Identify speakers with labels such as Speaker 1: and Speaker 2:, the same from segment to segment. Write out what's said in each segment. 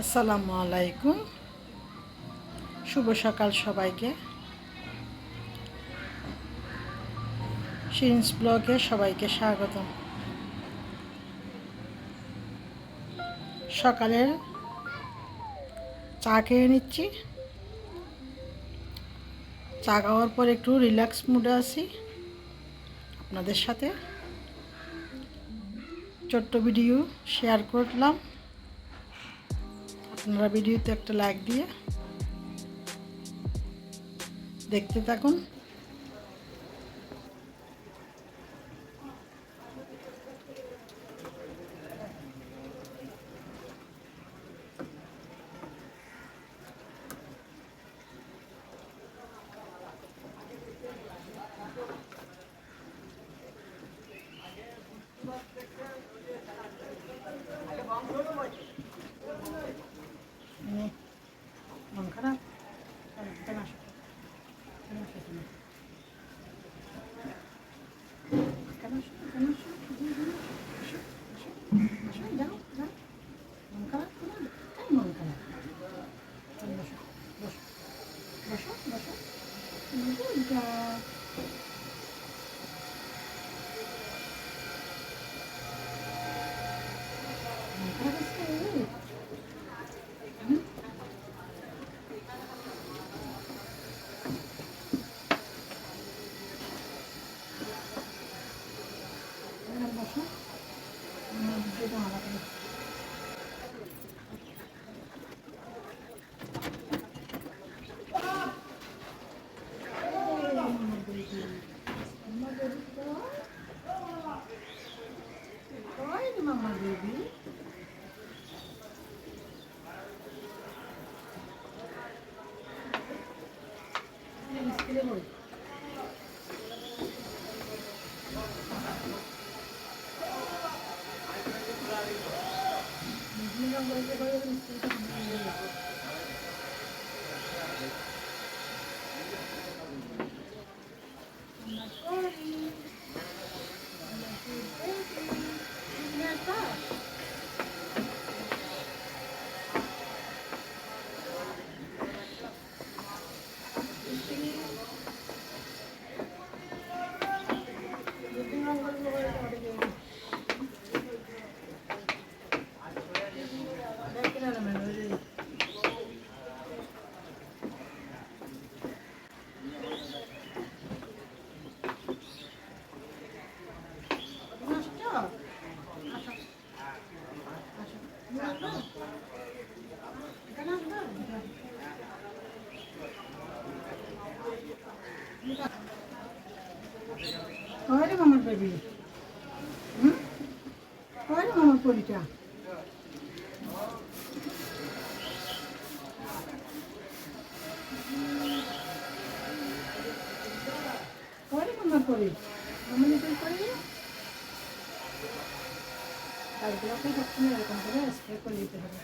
Speaker 1: আসসালামু আলাইকুম, শুভ সকাল সবাইকে। শিরিনস ব্লগে সবাইকে স্বাগতম। সকালের চা খেয়ে নিচ্ছি। চা খাওয়ার পর একটু রিল্যাক্স মুডে আছি। আপনাদের সাথে ছোট্ট ভিডিও শেয়ার করলাম। আপনারা ভিডিওতে একটা লাইক দিয়ে দেখতে থাকুন। মন খারাপ? এখানে আসো, এখানে আসো, এখানে আসো, এখানে আসো, আসো, আসো, যাও, যাও। মন খারাপ তোমার? কেন মন খারাপ? বসো, বসো, বসো, বসো। Good girl. মন খারাপ হচ্ছে? হুম? বসো। ভিডিওটা আমাকে Mama baby. Olha, mamãe baby. Olha, mamãe polita. Olha, mamãe polita. Mamãe não tem polita. তারগুলো তো সবসময় এরকম করে স্প্রে করে দিতে হবে।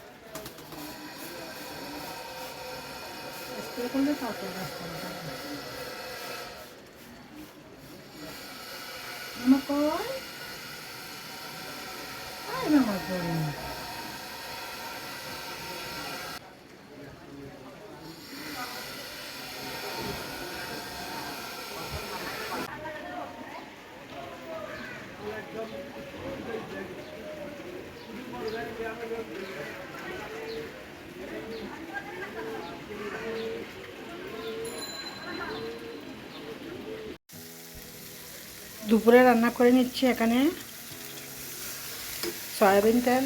Speaker 1: স্প্রে করলে তারপর রাস্তা হবে। মামা কই? আয় মামা কই? দুপুরে রান্না করে নিচ্ছি। এখানে সয়াবিন তেল,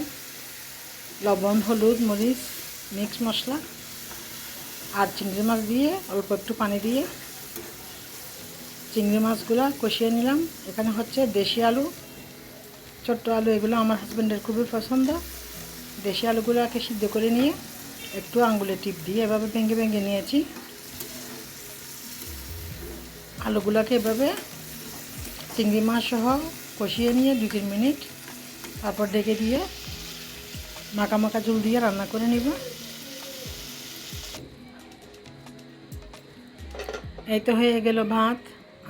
Speaker 1: লবণ, হলুদ, মরিচ, মিক্স মশলা আর চিংড়ি মাছ দিয়ে অল্প একটু পানি দিয়ে চিংড়ি মাছগুলো কষিয়ে নিলাম। এখানে হচ্ছে দেশি আলু, ছোট্ট আলু, এগুলো আমার হাজব্যান্ডের খুবই পছন্দ। দেশি আলুগুলোকে সিদ্ধ করে নিয়ে একটু আঙ্গুলে টিপ দিয়ে এভাবে ভেঙে ভেঙে নিয়েছি। আলুগুলোকে এভাবে চিংড়ি মাছ সহ কষিয়ে নিয়ে 2-3 মিনিট, তারপর ঢেকে দিয়ে মাখা মাখা ঝোল দিয়ে রান্না করে নিব। এই তো হয়ে গেল ভাত,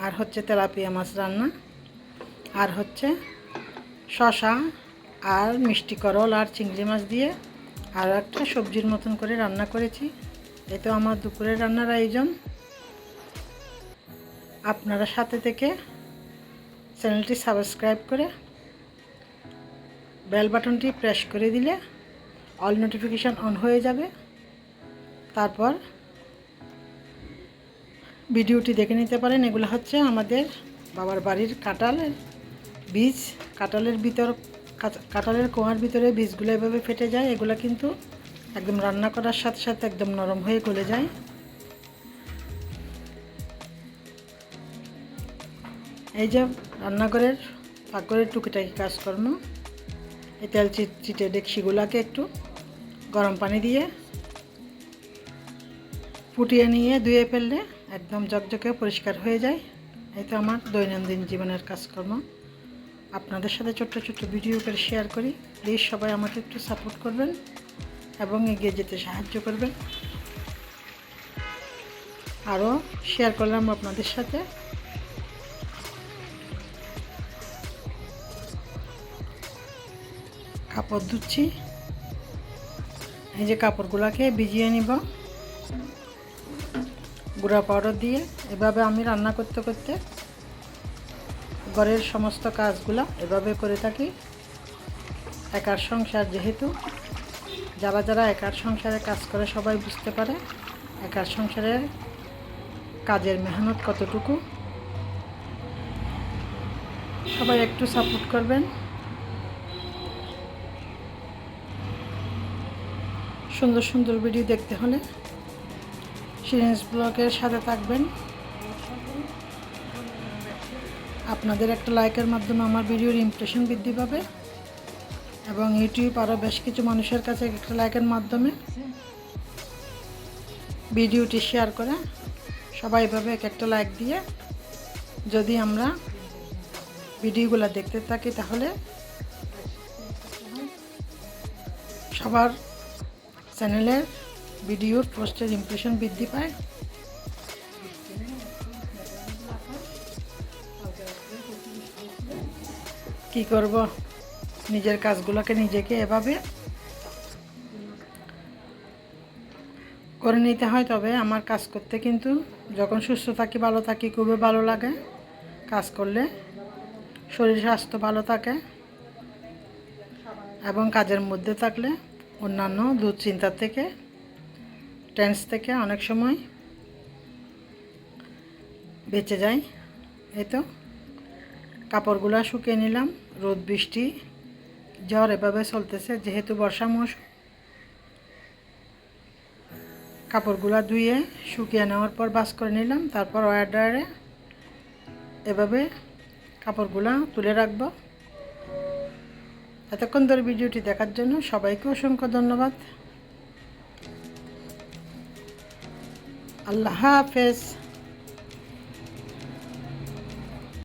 Speaker 1: আর হচ্ছে তেলাপিয়া মাছ রান্না, আর হচ্ছে শসা আর মিষ্টি করল আর চিংড়ি মাছ দিয়ে আর একটা সবজির মতন করে রান্না করেছি। এই তো আমার দুপুরের রান্নার আয়োজন। আপনারা সাথে থেকে চ্যানেলটি সাবস্ক্রাইব করে বেল বাটনটি প্রেস করে দিলে অল নোটিফিকেশান অন হয়ে যাবে। তারপর ভিডিওটি দেখে নিতে পারেন। এগুলো হচ্ছে আমাদের বাবার বাড়ির কাঁঠালের বীজ। কাঁঠালের কোয়ার ভিতরে বীজগুলো এভাবে ফেটে যায়। এগুলো কিন্তু একদম রান্না করার সাথে সাথে একদম নরম হয়ে গলে যায়। এই যে রান্নাঘরের পাকঘরের টুকিটাকি কাজকর্ম, এই তেল চিটে ডেকচিগুলোকে একটু গরম পানি দিয়ে ফুটিয়ে নিয়ে ধুয়ে ফেললে একদম ঝকঝকে পরিষ্কার হয়ে যায়। এই তো আমার দৈনন্দিন জীবনের কাজকর্ম। আপনাদের সাথে ছোট্ট ছোট্ট ভিডিও করে শেয়ার করি। প্লিজ সবাই আমাকে একটু সাপোর্ট করবেন এবং এগিয়ে যেতে সাহায্য করবেন। আরও শেয়ার করলাম আপনাদের সাথে। কাপড় ধুচ্ছি। এই যে কাপড়গুলোকে ভিজিয়ে নিব গুঁড়া পাউডার দিয়ে। এভাবে আমি রান্না করতে করতে ঘরের সমস্ত কাজগুলো এভাবে করে থাকি। একার সংসার যেহেতু, যারা যারা একার সংসারে কাজ করে সবাই বুঝতে পারে একার সংসারের কাজের মেহনত কতটুকু। সবাই একটু সাপোর্ট করবেন। সুন্দর সুন্দর ভিডিও দেখতে হলে সিরিয়াস ব্লগের সাথে থাকবেন। আপনাদের একটা লাইকের মাধ্যমে আমার ভিডিওর ইমপ্রেশন বৃদ্ধি পাবে এবং ইউটিউব আরও বেশ কিছু মানুষের কাছে একটা লাইকের মাধ্যমে ভিডিওটি শেয়ার করে সবাই এভাবে একটা লাইক দিয়ে যদি আমরা ভিডিওগুলো দেখতে থাকি তাহলে সবার চ্যানেলের ভিডিওর পোস্টের ইমপ্রেশন বৃদ্ধি পায়। কি করব, নিজের কাজগুলোকে নিজেকে এভাবে করে নিতে হয়। তবে আমার কাজ করতে কিন্তু যখন সুস্থ থাকি, ভালো থাকি, খুবই ভালো লাগে। কাজ করলে শরীর স্বাস্থ্য ভালো থাকে এবং কাজের মধ্যে থাকলে অন্যান্য দুশ্চিন্তা থেকে, টেন্স থেকে অনেক সময় বেঁচে যায়। এই তো কাপড়গুলো শুকিয়ে নিলাম। রোদ বৃষ্টি ঝড় এভাবে চলতেছে, যেহেতু বর্ষা মৌসুম। কাপড়গুলো ধুয়ে শুকিয়ে নেওয়ার পর ভাঁজ করে নিলাম। তারপর ওয়ার ড্রায়ারে এভাবে কাপড়গুলো তুলে রাখবো। এতক্ষণ ধরে ভিডিওটি দেখার জন্য সবাইকে অসংখ্য ধন্যবাদ। আল্লাহ হাফেজ।